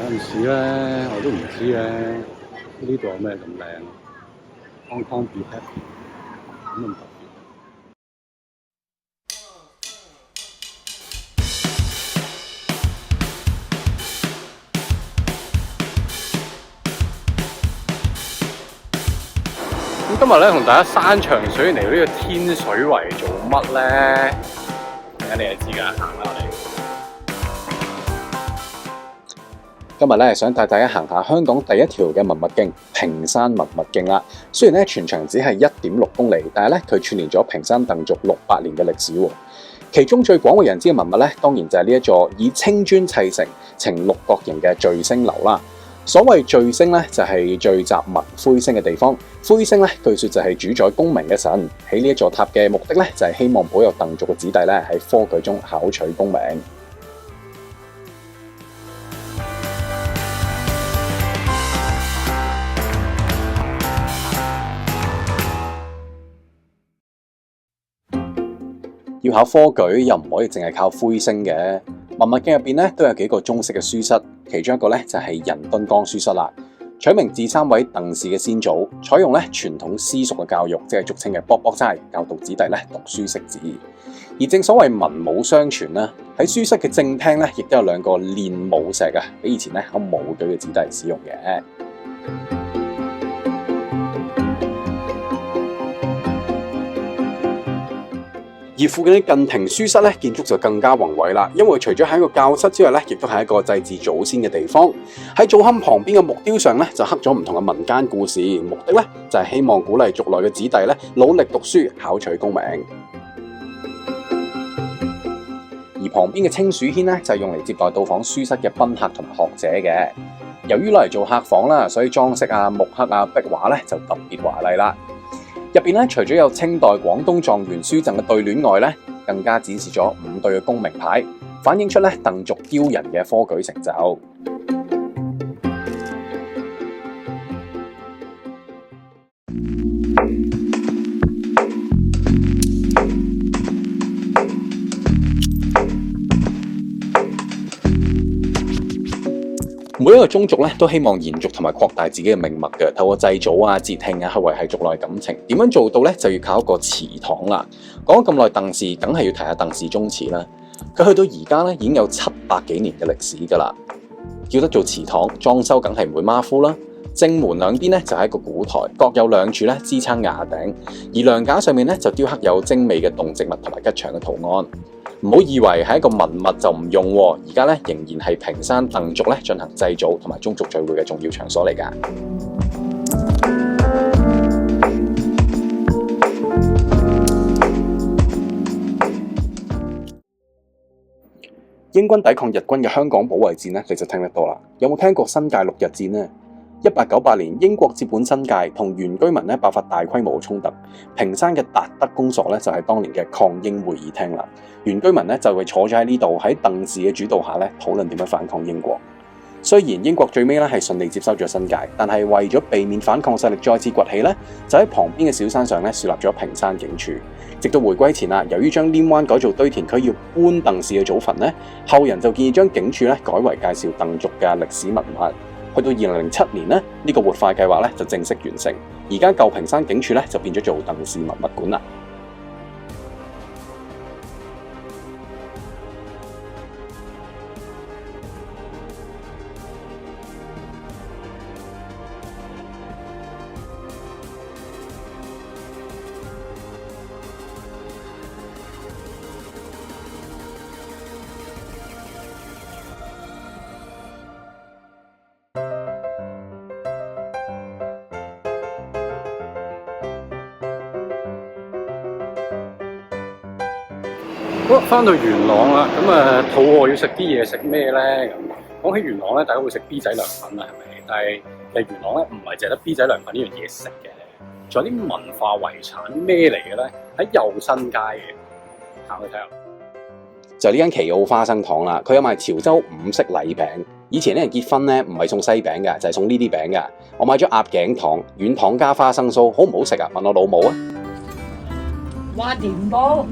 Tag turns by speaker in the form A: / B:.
A: 有陣時咧，我都唔知咧，呢度有咩咁靚？Hong Kong be happy，咁特別。咁今日咧同大家山長水遠嚟到呢個天水圍做乜咧？陣間你就知㗎，行啦我哋。今日咧想帶大家行下香港第一條嘅文物徑——屏山文物徑啦。雖然咧全長只係1.6公里，但係咧佢串聯咗屏山鄧族600年嘅歷史喎。其中最廣為人知嘅文物咧，當然就係呢一座以青磚砌成呈六角形嘅聚星樓啦。所謂聚星咧，就係聚集文灰星嘅地方。灰星咧，據說就係主宰功名嘅神。起呢一座塔嘅目的咧，就係希望保佑鄧族嘅子弟咧喺科舉中考取功名。要考科舉又唔可以淨係靠灰星嘅。文物徑入邊咧都有幾個中式嘅書室，其中一個咧就係仁敦江書室啦。取名自3位鄧氏嘅先祖，採用咧傳統私塾嘅教育，即係俗稱嘅卜卜齋，教導子弟咧讀書識字。而正所謂文武雙全啦，喺書室嘅正廳咧，亦都有2個練武石啊，俾以前咧考武隊嘅子弟使用嘅。而附近嘅近亭書室咧，建築就更加宏偉啦，因為除咗係一個教室之外咧，亦都係一個祭祀祖先嘅地方。喺灶龕旁邊嘅木雕上咧，就刻咗唔同嘅民間故事，目的咧就係希望鼓勵族內嘅子弟咧努力讀書，考取功名。而旁邊嘅青樹軒咧，就係用嚟接待到訪書室嘅賓客同埋學者嘅。由於攞嚟做客房啦，所以裝飾啊、木刻啊、壁畫咧就特別華麗啦。入邊咧，除咗有清代廣東狀元書贈嘅對聯外咧，更加展示咗5對嘅功名牌，反映出咧鄧族驕人嘅科舉成就。每一個宗族咧都希望延續同埋擴大自己嘅命脈嘅，透過祭祖啊、節慶啊去維繫族內感情。點樣做到咧？就要靠一個祠堂啦。講咗咁耐鄧氏，梗係要提下鄧氏宗祠啦。佢去到而家咧已經有700幾年嘅歷史噶啦。叫得做祠堂，裝修梗係唔會馬虎啦。正門兩邊咧就係一個古台，各有2柱咧支撐瓦頂，而梁架上面咧就雕刻有精美嘅動植物同埋吉祥嘅圖案。唔好以為係一個文物就唔用喎，而家咧仍然係屏山鄧族咧進行祭祖同埋宗族聚會嘅重要場所嚟㗎。英軍抵抗日軍嘅香港保衛戰咧，你就聽得多啦。有冇聽過新界6日戰呢？1898年，英國接管新界，同原居民咧爆發大規模嘅衝突。屏山嘅達德公所咧就係當年嘅抗英會議廳啦。原居民咧就會坐咗喺呢度，喺鄧氏嘅主導下咧討論點樣反抗英國。雖然英國最尾咧係順利接收咗新界，但係為咗避免反抗勢力再次崛起咧，就喺旁邊嘅小山上咧樹立咗屏山警署。直到回歸前啦，由於將稔灣改做堆填區，要搬鄧氏嘅祖墳咧，後人就建議將警署咧改為介紹鄧族嘅歷史文物。去到2007年咧，呢個活化計劃咧就正式完成。而家舊屏山警署咧就變咗做鄧氏文物館啦。好，翻到元朗啦，咁肚餓要食啲嘢，食咩咧？咁講起元朗咧，大家會食 B 仔涼粉啦，係咪？但係其實元朗咧唔係淨係得 B 仔涼粉呢樣嘢食嘅，仲有啲文化遺產咩嚟嘅咧？喺右新街嘅，行去睇下。就係呢間奇奧花生糖啦，佢有賣潮州5色禮餅。以前啲人結婚咧唔係送西餅㗎，就係送呢啲餅㗎。我買咗鴨頸糖、軟糖加花生酥，好唔好食啊？問我老母啊！
B: 話掂煲。